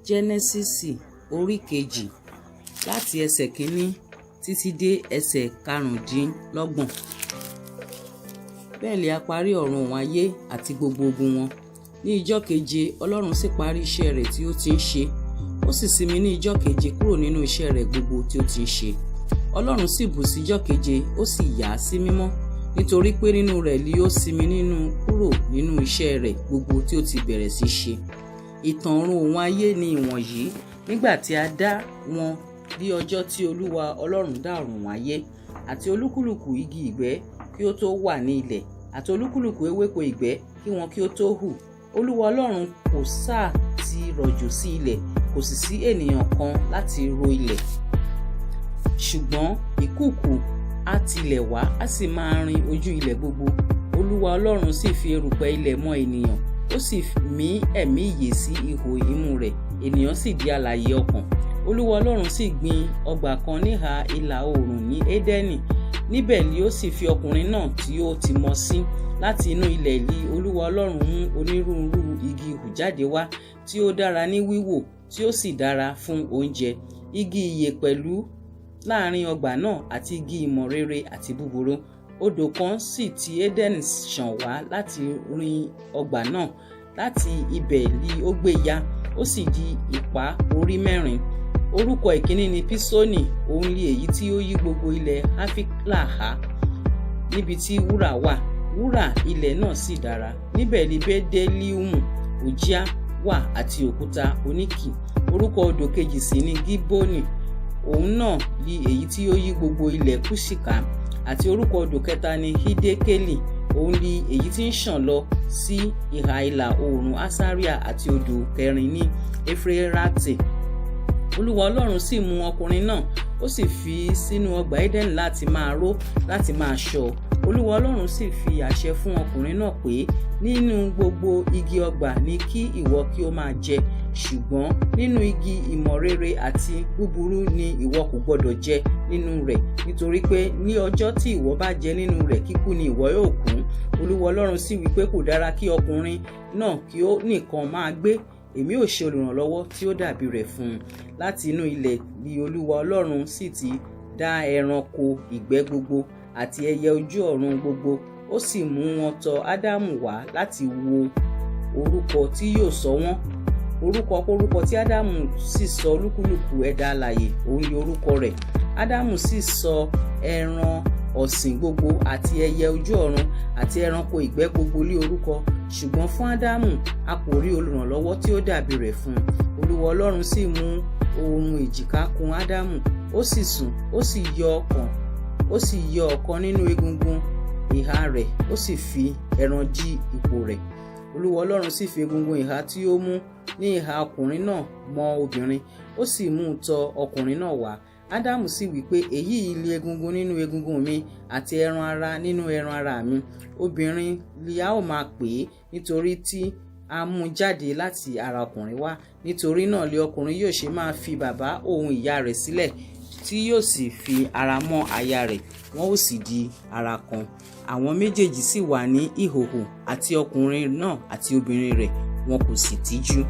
Jẹ́nẹ́sísì orí kejì láti ẹsẹ̀ kínní títí dé ẹsẹ̀ karùndínlọ́gbọ̀n. Bẹ́ẹ̀ ni a parí ọ̀run òun ayé àti gbogbo ogun wọn. Ní ijọ́ keje Ọlọ́run sì parí iṣẹ́ rẹ̀ tí ó ti ń ṣe. Ó sì sinmi ní ijọ́ keje kúrò nínú iṣẹ́ rẹ̀ gbogbo tí ó ti ń ṣe. Ọlọ́run sì bù sí ijọ́ keje ó sì yà á sí mímọ́, nítorí pé nínú rẹ̀ ni ó sinmi kúrò nínú iṣẹ́ rẹ̀ gbogbo tí ó ti bẹ̀rẹ̀ sí ṣe. Ìtàn ọ̀run òun ayé ni ìwọ̀nyí. Nígbà tí a dá wọn ní ọjọ́ tí Olúwa Ọlọ́run dá ọ̀run òun ayé, àti olúkúlùkù igi ìgbẹ́ kí ó tó wà ní ilẹ̀, àti olúkúlùkù ewéko ìgbẹ́ kí wọn kí ó tó hù. Olúwa Ọlọ́run kò sáà ti rọ̀jò sí ilẹ̀, kò sì sí ènìyàn kan láti ro ilẹ̀. Ṣùgbọ́n ìkùùkuu á tilẹ̀ wá, á sì máa rin ojú ilẹ̀ gbogbo. Olúwa Ọlọ́run sì fi erùpẹ̀ ilẹ̀ mọ ènìyàn, ó sì mí ẹ̀mí ìyè sí ihò imú rẹ̀, ènìyàn sì di alààyè ọkàn. Olúwa Ọlọ́run sì gbin ọgbà kan níhà ìlà oòrùn ní Édẹ́nì. Níbẹ̀ ni ó sì fi ọkùnrin náà tí ó ti mọ sí. Láti inú ilẹ̀ ni Olúwa Ọlọ́run mú onírúurú igi hù jáde wá, tí ó dára ní wíwò, tí ó sì dára fún oúnjẹ. Igi ìyè pẹ̀lú láàrin ọgbà náà, àti igi ìmọ̀ rere àti búburú. Odò kan sì ti Édẹ́nì ṣàn wá láti rin ọgbà náà. Láti ibẹ̀ ni ó gbé yá, ó sì di ìpá orí mẹ́rin. Orúkọ ìkíní ni Písónì, òun ni èyí tí ó yí gbogbo ilẹ̀ Háfílà ká, níbi tí wúrà wà. Wúrà ilẹ̀ náà sì dára. Níbẹ̀ ni Bédélíùmù, òjíá wà àti òkúta oníkì. Orúkọ odò kejì sì ni Gíbónì, òun náà ni èyí tí ó yí gbogbo ilẹ̀ Kúṣì ká. Àti orúkọ odò kẹta ni Hídékélì, òun ni èyí tí ń ṣàn lọ sí ìhà ìlà oòrùn Asaria. Àti odò kẹrin ní Éférátì. Olúwa Ọlọ́run sì mú ọkùnrin náà, ó sì fi sínú ọgbà Édẹ́nì láti máa ró, láti máa ṣọ́. Olúwa Ọlọ́run sì fi àṣẹ fún ọkùnrin náà pé, nínú gbogbo igi ọgbà ni kí ìwọ kí ó máa jẹ, ṣùgbọ́n nínú igi ìmọ̀ rere àti búburú ni ìwọ kò gbọdọ̀ jẹ nínú rẹ̀, nítorí pé ní ọjọ́ tí ìwọ bá jẹ nínú rẹ̀, kíkú ni ìwọ yóò kú. Olúwa Ọlọ́run sì wí pé kò dára kí ọkùnrin náà kí ó nìkan máa gbé. Èmi ó ṣe olùrànlọ́wọ́ tí ó dàbí rẹ̀ fún un. Láti inú ilẹ̀ ni Olúwa Ọlọ́run sì ti dá ẹranko ìgbẹ́ gbogbo àti ẹyẹ ojú ọ̀run gbogbo. Ó sì mú wọn tọ̀ Ádámù wá láti wo orúkọ tí yóò sọ wọ́n. Orúkọ tí Ádámù sì sọ olúkúlùkù ẹ̀dá alààyè, òun ni orúkọ rẹ̀. Ádámù sì sọ ẹran ọ̀sìn gbogbo àti ẹyẹ ojú ọ̀run àti ẹranko ìgbẹ́ gbogbo ní orúkọ. Ṣùgbọ́n fún Ádámù a kò rí olùrànlọ́wọ́ tí ó dàbí rẹ̀ fún un. Olúwa Ọlọ́run sì mú ohun èjìká kùn Ádámù, ó sì sùn, ó sì yọ ọ̀kan nínú egungun ìhà rẹ̀, ó sì fi ẹran dí ipò rẹ̀. Olúwa Ọlọ́run sì fi egungun ìhà tí ó mú ní ìhà ọkùnrin náà mọ obìnrin, ó sì mú un tọ̀ ọkùnrin náà wá. Ádámù sì wí pé, èyí ni egungun nínú egungun mi àti ẹran ara nínú ẹran ara mi. Obìnrin ni a ó máa pè é, nítorí tí a mú jáde láti ara ọkùnrin wá. Nítorí náà ni ọkùnrin yóò ṣe máa fi bàbá òun ìyá rẹ̀ sílẹ̀, tí yóò sì fi ara mọ́ aya rẹ̀, wọn ó sì di ara kan. Àwọn méjèèjì sì wà ní ìhòhò, àti ọkùnrin náà àti obìnrin rẹ̀, wọn kò sì tijú.